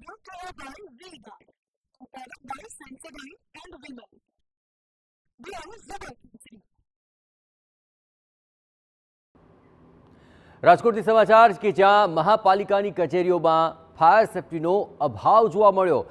brought to you by V-Guard, a product by Sensodyne and Women. We are Zubal. રાજકોટથી સમાચાર કે જ્યાં મહાપાલિકાની કચેરીઓમાં ફાયર સેફ્ટીનો અભાવ જોવા મળ્યો.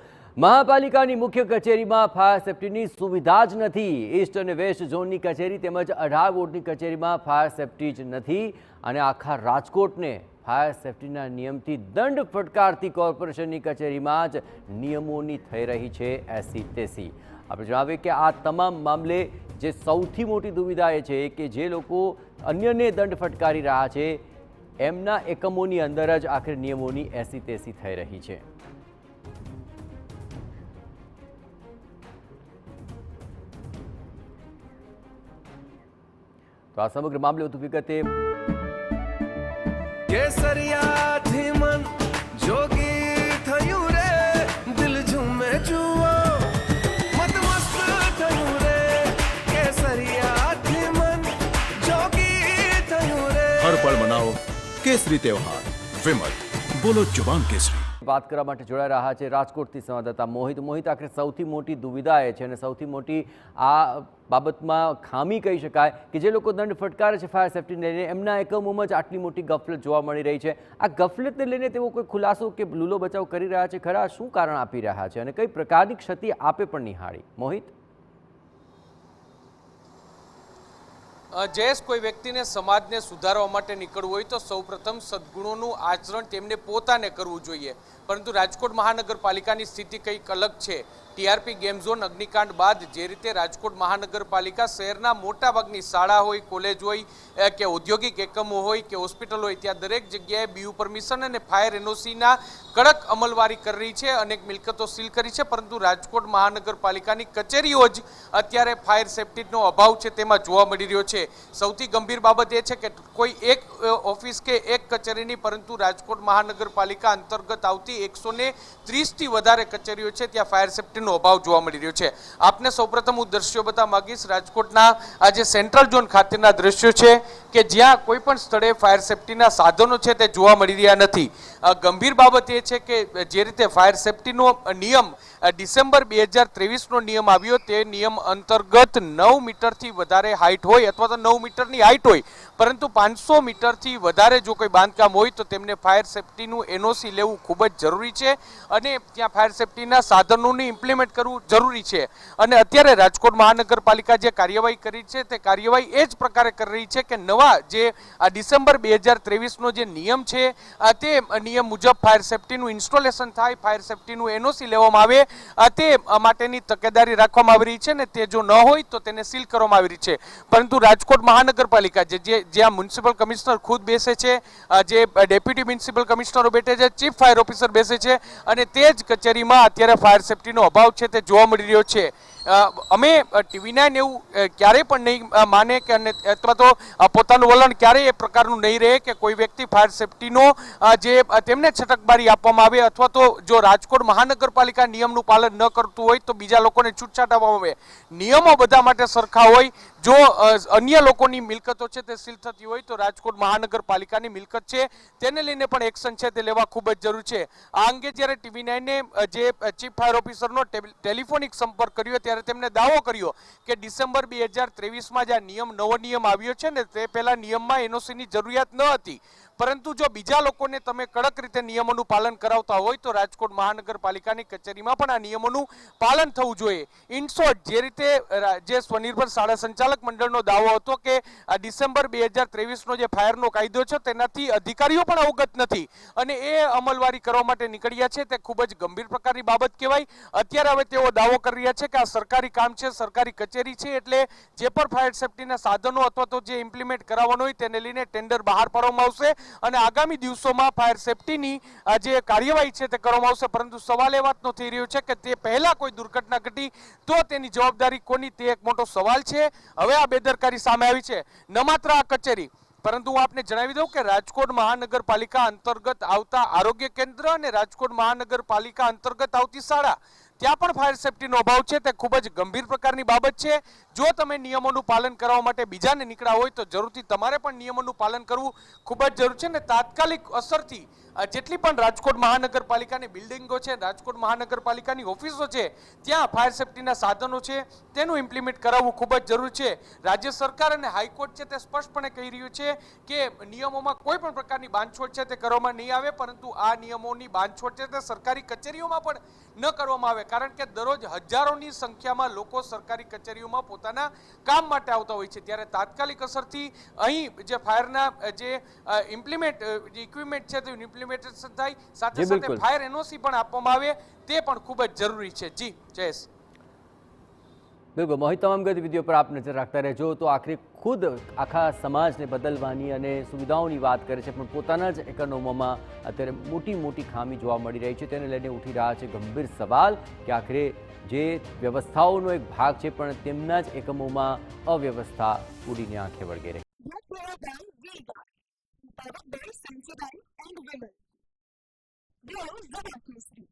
મહાપાલિકાની મુખ્ય કચેરીમાં ફાયર સેફ્ટીની સુવિધા જ નથી. ઈસ્ટ અને વેસ્ટ ઝોનની કચેરી તેમજ 18 વોર્ડની કચેરીમાં ફાયર સેફ્ટી જ નથી અને આખા રાજકોટને ફાયર સેફ્ટીના નિયમથી દંડ ફટકારતી કોર્પોરેશનની કચેરીમાં જ નિયમોની થઈ રહી છે એસી તેસી. આપણે જણાવીએ કે આ તમામ મામલે જે સૌથી મોટી દુવિધા એ છે કે જે લોકો અન્યને દંડ ફટકારી રહ્યા છે એમના એકમોની અંદર જ આખરે નિયમોની એસી તેસી થઈ રહી છે. તો આ સમગ્ર મામલે વધુ વિગતે કેસરિયાથી મન જોગી થયું રે, દિલ ઝૂમે જુઓ મત મસ્ત થયું રે, કેસરિયાથી મન જોગી થયું રે. હર પળ મનાવો કેસરી તહેવાર. વિમલ, બોલો જુબાન કેસરી. વાત કરવા માટે જોડાઈ રહ્યા છે રાજકોટથી સંવાદદાતા મોહિત. આખરે સૌથી મોટી દુવિધા એ છે અને સૌથી મોટી આ બાબતમાં ખામી કહી શકાય કે જે લોકો દંડ ફટકારે છે ફાયર સેફ્ટીને લઈને એમના એકમોમાં જ આટલી મોટી ગફલત જોવા મળી રહી છે. આ ગફલતને લઈને તેઓ કોઈ ખુલાસો કે લૂલો બચાવ કરી રહ્યા છે ખરા? શું કારણ આપી રહ્યા છે અને કઈ પ્રકારની ક્ષતિ આપે પણ નિહાળી? મોહિત, જયેશ, કોઈ વ્યક્તિને સમાજને સુધારવા માટે નીકળવું હોય તો સૌપ્રથમ સદ્ગુણોનું આચરણ તેમને પોતાને કરવું જોઈએ. પરંતુ રાજકોટ મહાનગરપાલિકાની સ્થિતિ કંઈક અલગ છે. ટીઆરપી ગેમ ઝોન અગ્નિકાંડ બાદ જે રીતે રાજકોટ મહાનગરપાલિકા શહેરના મોટાભાગની શાળા હોય, કોલેજ હોય કે ઔદ્યોગિક એકમો હોય કે હોસ્પિટલ હોય ત્યાં દરેક જગ્યાએ બીયુ પરમિશન અને ફાયર એનઓસીના કડક અમલવારી કરી રહી છે. અનેક મિલકતો સીલ કરી છે. પરંતુ રાજકોટ મહાનગરપાલિકાની કચેરીઓ જ અત્યારે ફાયર સેફ્ટીનો અભાવ છે તેમાં જોવા મળી રહ્યો છે. સૌથી ગંભીર બાબત એ છે કે કોઈ એક ઓફિસ કે એક કચેરીની, પરંતુ રાજકોટ મહાનગરપાલિકા અંતર્ગત આવતી 130થી વધારે કચેરીઓ છે ત્યાં ફાયર સેફ્ટીનો અભાવ જોવા મળી રહ્યો છે. આપને સૌપ્રથમ હું દ્રશ્યો બતાવવા માંગીશ. રાજકોટના આ જે સેન્ટ્રલ ઝોન ખાતેના દ્રશ્યો છે કે જ્યાં કોઈ પણ સ્થળે ફાયર સેફ્ટીના સાધનો છે તે જોવા મળી રહ્યા નથી. ગંભીર બાબત એ છે કે જે રીતે ફાયર સેફ્ટીનો નિયમ ડિસેમ્બર 2023નો નિયમ આવ્યો તે નિયમ અંતર્ગત 9 મીટરથી વધારે હાઈટ હોય અથવા તો 9 મીટરની હાઈટ હોય, પરંતુ 500 મીટરથી વધારે જો કોઈ બાંધકામ હોય તો તેમને ફાયર સેફ્ટીનું એનઓસી લેવું ખૂબ જ જરૂરી છે અને ત્યાં ફાયર સેફ્ટીના સાધનોને ઇમ્પ્લિમેન્ટ કરવું જરૂરી છે. અને અત્યારે રાજકોટ મહાનગરપાલિકા જે કાર્યવાહી કરી છે તે કાર્યવાહી એ જ પ્રકારે કરી રહી છે કે નવા જે ડિસેમ્બર 2023નો જે નિયમ છે તે નિયમ મુજબ ફાયર સેફ્ટીનું ઇન્સ્ટોલેશન થાય, ફાયર સેફ્ટીનું એનઓસી લેવામાં આવે તે માટેની તકેદારી રાખવામાં આવી રહી છે ને તે જો ન હોય તો તેને સીલ કરવામાં આવી રહી છે. પરંતુ રાજકોટ મહાનગરપાલિકા જ્યાં મ્યુનિસિપલ કમિશનર ખુદ બેસે છે, જે ડેપ્યુટી મ્યુનિસિપલ કમિશનરો બેઠે છે, ચીફ ફાયર ઓફિસર બેસે છે અને તે જ કચેરીમાં અત્યારે ફાયર સેફ્ટીનો અભાવ છે તે જોવા મળી રહ્યો છે. અમે TV9 એવું ક્યારેય પણ નહીં માને કે અથવા તો પોતાનું વલણ ક્યારેય એ પ્રકારનું નહીં રહે કે કોઈ વ્યક્તિ ફાયર સેફ્ટીનો જે તેમને છટકબારી આપવામાં આવે અથવા તો જો રાજકોટ મહાનગરપાલિકા નિયમનું પાલન ન કરતું હોય તો બીજા લોકોને છૂટછાટ આપવામાં આવે. નિયમો બધા માટે સરખા હોય. જો અન્ય લોકોની મિલકતો છે તે સીલ થતી હોય તો રાજકોટ મહાનગરપાલિકાની મિલકત છે તેને લઈને પણ એક્શન છે તે લેવા ખૂબ જ જરૂરી છે. આ અંગે જ્યારે TV9ને જે ચીફ ફાયર ઓફિસરનો ટેલિફોનિક સંપર્ક કર્યો ત્યારે તેમણે દાવો કર્યો કે ડિસેમ્બર 2023માં જે નવો નિયમ આવ્યો છે ને તે પહેલા નિયમમાં એનઓસીની જરૂરિયાત ન હતી. પરંતુ જો બીજા લોકોને તમે કડક રીતે નિયમોનું પાલન કરાવતા હોય તો રાજકોટ મહાનગરપાલિકાની કચેરીમાં પણ આ નિયમોનું પાલન થવું જોઈએ. ઇન શોર્ટ, જે રીતે જે સ્વનિર્ભર શાળા સંચાલક મંડળનો દાવો હતો કે ડિસેમ્બર 2023નો જે ફાયરનો કાયદો છે તેનાથી અધિકારીઓ પણ અવગત નથી અને એ અમલવારી કરવા માટે નીકળ્યા છે તે ખૂબ જ ગંભીર પ્રકારની બાબત કહેવાય. અત્યારે હવે તેઓ દાવો કરી રહ્યા છે કે આ સરકારી કામ છે, સરકારી કચેરી છે, એટલે જે પણ ફાયર સેફ્ટીના સાધનો અથવા તો જે ઇમ્પ્લિમેન્ટ કરાવવાનું હોય તેને લઈને ટેન્ડર બહાર પાડવામાં આવશે અને આગામી દિવસોમાં ફાયર સેફ્ટીની જે કાર્યવાહી છે તે કરવામાં આવશે. પરંતુ સવાલ એ વાતનો થઈ રહ્યો છે કે તે પહેલા કોઈ દુર્ઘટના ઘટી તો તેની જવાબદારી કોની, તે એક મોટો સવાલ છે. હવે આ બેદરકારી સામે આવી છે. ન માત્ર આ કચેરી, પરંતુ હું આપને જણાવી દઉં કે રાજકોટ મહાનગરપાલિકા અંતર્ગત આવતા આરોગ્ય કેન્દ્ર અને રાજકોટ મહાનગરપાલિકા અંતર્ગત આવતી શાળા ત્યાં પણ ફાયર સેફ્ટીનો અભાવ છે. તે ખૂબ જ ગંભીર પ્રકારની બાબત છે. જો તમે નિયમોનું પાલન કરવા માટે બીજાને નીકળ્યા હોય તો જરૂરથી તમારે પણ નિયમોનું પાલન કરવું ખૂબ જ જરૂર છે ને તાત્કાલિક અસરથી જેટલી પણ રાજકોટ મહાનગરપાલિકાની બિલ્ડિંગો છે, રાજકોટ મહાનગરપાલિકાની ઓફિસો છે, ત્યાં ફાયર સેફટીના સાધનો છે તેનું ઇમ્પ્લિમેન્ટ કરાવવું ખૂબ જ જરૂરી છે. રાજ્ય સરકાર અને હાઈકોર્ટ છે તે સ્પષ્ટપણે કહી રહ્યું છે કે નિયમોમાં કોઈ પણ પ્રકારની બાંધછોડ છે તે કરવામાં નહીં આવે, પરંતુ આ નિયમોની બાંધછોડ છે તે સરકારી કચેરીઓમાં પણ ન કરવામાં આવે, કારણ કે દરરોજ હજારોની સંખ્યામાં લોકો સરકારી કચેરીઓમાં પોતાના કામ માટે આવતા હોય છે. ત્યારે તાત્કાલિક અસરથી અહીં જે ફાયરના જે ઇક્વિપમેન્ટ છે તે ઇમ્પ્લિમેન્ટેશન થાય, સાથે સાથે ફાયર એનઓસી પણ આપવામાં આવે તે પણ ખૂબ જ જરૂરી છે. જી જયેશ. બિલકુલ મોહિત, તમામ ગતિવિધિઓ પર આપ નજર રાખતા રહેજો. તો આખરે ખુદ આખા સમાજને બદલવાની અને સુવિધાઓની વાત કરે છે, પણ પોતાના જ એકમોમાં અત્યારે મોટી મોટી ખામી જોવા મળી રહી છે. તેને લઈને ઉઠી રહ્યા છે ગંભીર સવાલ કે આખરે જે વ્યવસ્થાઓનો એક ભાગ છે પણ તેમના જ એકમોમાં અવ્યવસ્થા ઉડીને આંખે વળગે રહી. Powered by Sensodyne and Vimal. They are Zebra Keysri.